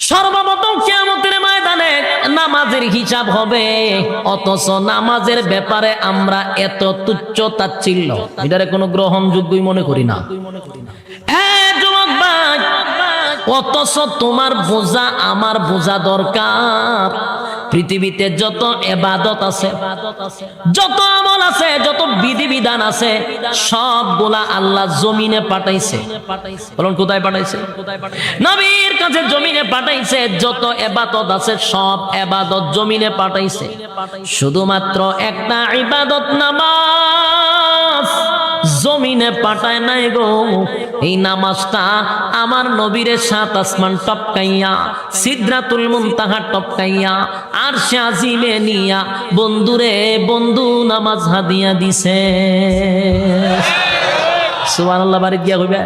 সর্বপ্রথম কিয়ামতের ময়দানে নামাজের হিসাব হবে, অথচ নামাজের ব্যাপারে আমরা এত তুচ্ছ তাচ্ছিল্য, এটারে কোনো গ্রহণযোগ্যই মনে করি না। যুবক ভাই, অথচ তোমার বোঝা আমার বোঝা দরকার। পৃথিবীতে যত ইবাদত আছে, যত আমল আছে, যত বিধিবিধান আছে, সবগুলা আল্লাহ জমিনে পাঠাইছে। বলুন কোথায় পাঠাইছে? নবীর কাছে জমিনে পাঠাইছে। যত ইবাদত আছে সব ইবাদত জমিনে পাঠাইছে। শুধুমাত্র একটা ইবাদত নামাজ জমিনে পাঠায় নাই গো। এই নামাজটা আমার নবীরে সাত আসমান টপকাইয়া, সিদরাতুল মুনতাহা টপকাইয়া, আরশে আজিমে নিয়া বন্ধুরে বন্ধু নামাজ হাদিয়া দিছে। সুবহানাল্লাহ, বাড়ি গিয়া কইবে।